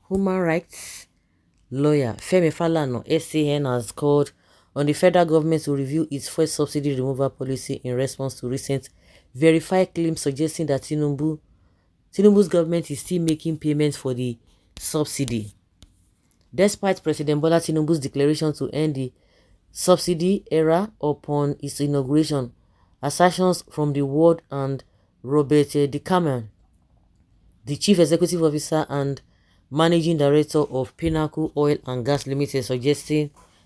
human rights lawyer Femi Falana, SAN, has called on the federal government to review its fuel subsidy removal policy in response to recent verified claims suggesting that Tinubu's government is still making payments for the subsidy. Despite President Bola Tinubu's declaration to end the subsidy era upon its inauguration, assertions from the world and Robert Dickaman, the chief executive officer and managing director of Pinnacle Oil and Gas Limited,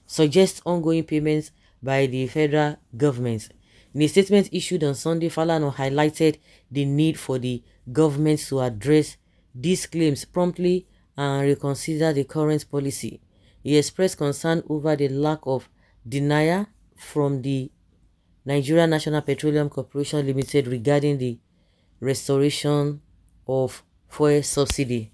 suggest ongoing payments by the federal government. In a statement issued on Sunday, Falana highlighted the need for the government to address these claims promptly and reconsider the current policy. He expressed concern over the lack of denial from the Nigerian National Petroleum Corporation Limited regarding the restoration of fuel subsidy.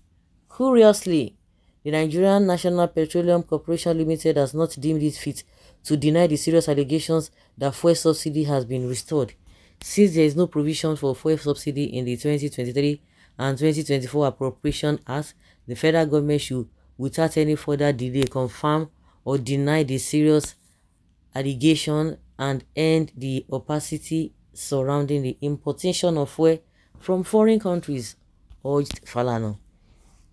Curiously, the Nigerian National Petroleum Corporation Limited has not deemed it fit to deny the serious allegations that fuel subsidy has been restored, since there is no provision for fuel subsidy in the 2023 and 2024 Appropriation Act. The federal government should, without any further delay, confirm or deny the serious allegation and end the opacity surrounding the importation of fuel from foreign countries, urged Falana.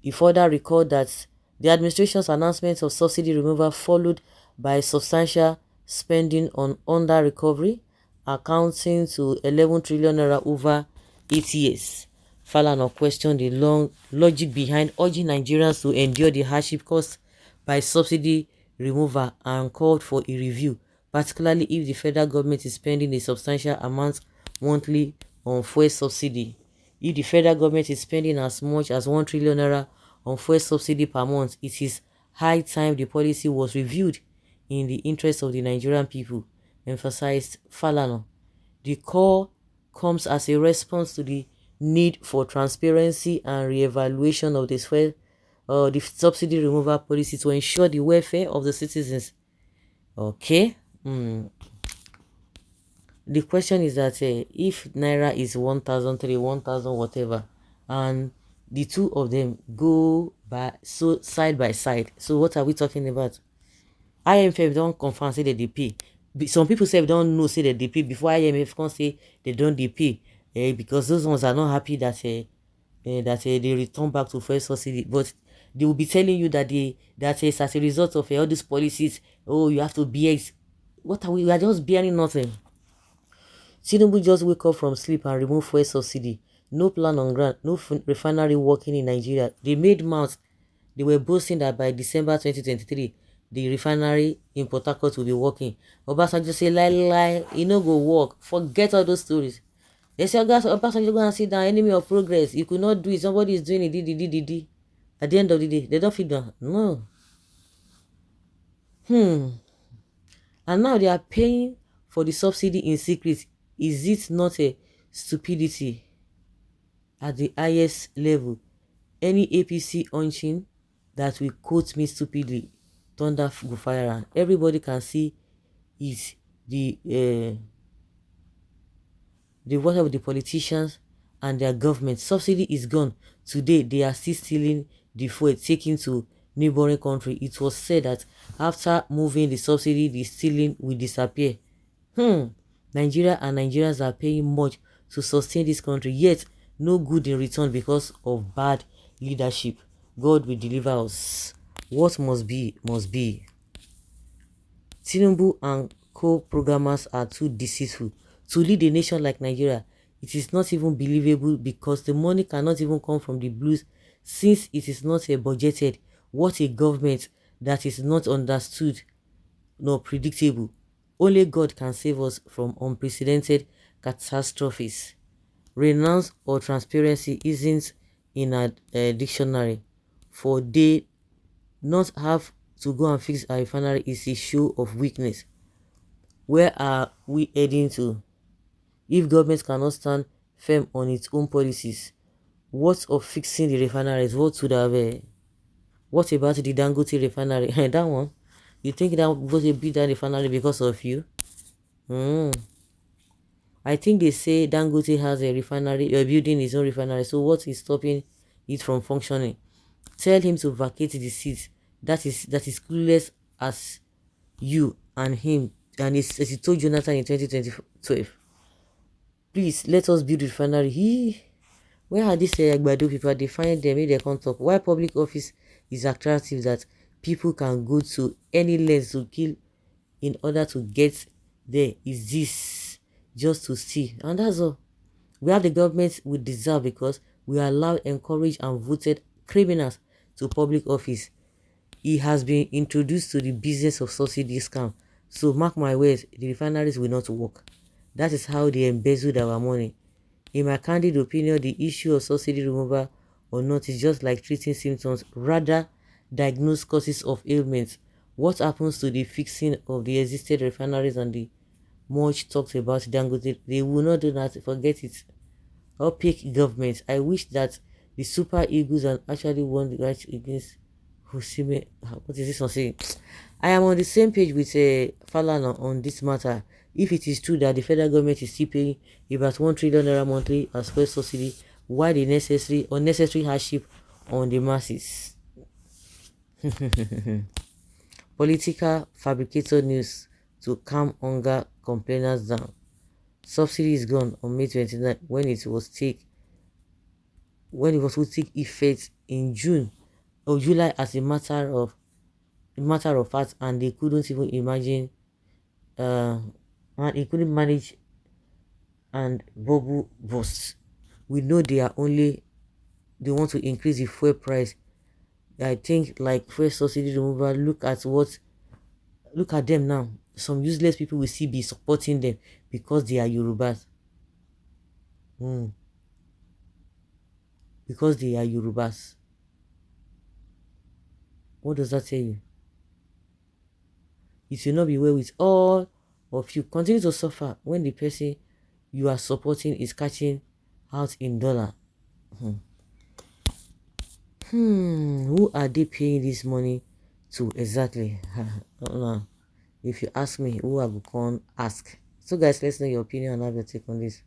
He further recalled that the administration's announcement of subsidy removal followed by substantial spending on under recovery, accounting to 11 trillion naira over 8 years. Falana questioned the long logic behind urging Nigerians to endure the hardship caused by subsidy removal and called for a review, particularly if the federal government is spending a substantial amount monthly on fuel subsidy. If the federal government is spending as much as 1 trillion naira on fuel subsidy per month, it is high time the policy was reviewed in the interest of the Nigerian people, emphasized Falana. The call comes as a response to the need for transparency and re-evaluation of the subsidy removal policy to ensure the welfare of the citizens. Okay. The question is that if naira is 1,003, 1,000 whatever, and the two of them go side by side, so what are we talking about? IMF don't confirm say they pay. Some people say don't know say they pay before IMF can say they don't pay, because those ones are not happy that they return back to fuel subsidy, but they will be telling you that as a result of all these policies, oh, you have to bear it. What are we are just bearing nothing. Tinubu just wake up from sleep and remove fuel subsidy. No plan on ground, no refinery working in Nigeria. They made mouths. They were boasting that by December 2023, the refinery in Port Harcourt will be working. Obasanjo say, lie, e no go work. Forget all those stories. They say, Obasanjo go and sit down, enemy of progress. You could not do it. Somebody is doing it. At the end of the day, they don't fit down. No. And now they are paying for the subsidy in secret. Is it not a stupidity at the highest level? Any APC unching that will quote me stupidly, thunder go fire, and everybody can see is the work of the politicians and their government. Subsidy is gone. Today they are still stealing the fuel taken to neighboring country. It was said that after moving the subsidy, the stealing will disappear. Nigeria and Nigerians are paying much to sustain this country, yet no good in return because of bad leadership. God will deliver us. What must be, must be. Tinubu and co-programmers are too deceitful to lead a nation like Nigeria. It is not even believable because the money cannot even come from the blues since it is not budgeted. What a government that is not understood nor predictable. Only God can save us from unprecedented catastrophes. Renounce or transparency isn't in a dictionary. For they not have to go and fix a refinery is a show of weakness. Where are we heading to? If government cannot stand firm on its own policies, what of fixing the refineries? What would have? What about the Dangote refinery? That one? You think that was a big refinery because of you? I think they say Dangote has a refinery, building his own refinery. So what is stopping it from functioning? Tell him to vacate the seat. That is clueless as you and him, and as he told Jonathan in 2012. Please let us build refinery. Where are these Agbado people? They find them, make they come talk. Why public office is attractive, that people can go to any length to kill in order to get there, is this just to see? And that's all. We have the government we deserve, because we allowed, encouraged, and voted criminals to public office. He has been introduced to the business of subsidy scam. So mark my words, the refineries will not work. That is how they embezzled our money. In my candid opinion, the issue of subsidy removal or not is just like treating symptoms, rather diagnose causes of ailments. What happens to the fixing of the existing refineries and the much talked about Dangote? They will not do that, forget it. Opaque government. I wish that the Super Eagles and actually won the right against Hosime. What is this one saying? I am on the same page with Falana on this matter. If it is true that the federal government is still paying about 1 trillion naira monthly as fuel subsidy, why the unnecessary hardship on the masses? Political fabricator news to calm hunger complainers down. Subsidy is gone on May 29 when it was to take effect in June or July, as a matter of fact, and they couldn't even imagine, and he couldn't manage and bubble burst. We know they want to increase the fuel price. I think like fuel subsidy removal, look at them now. Some useless people will still be supporting them because they are Yorubas. Because they are Yorubas. What does that tell you? It will not be well with all of you. Continue to suffer when the person you are supporting is catching out in dollar. Who are they paying this money to exactly? If you ask me, who I will come ask. So guys, let's know your opinion and have your take on this.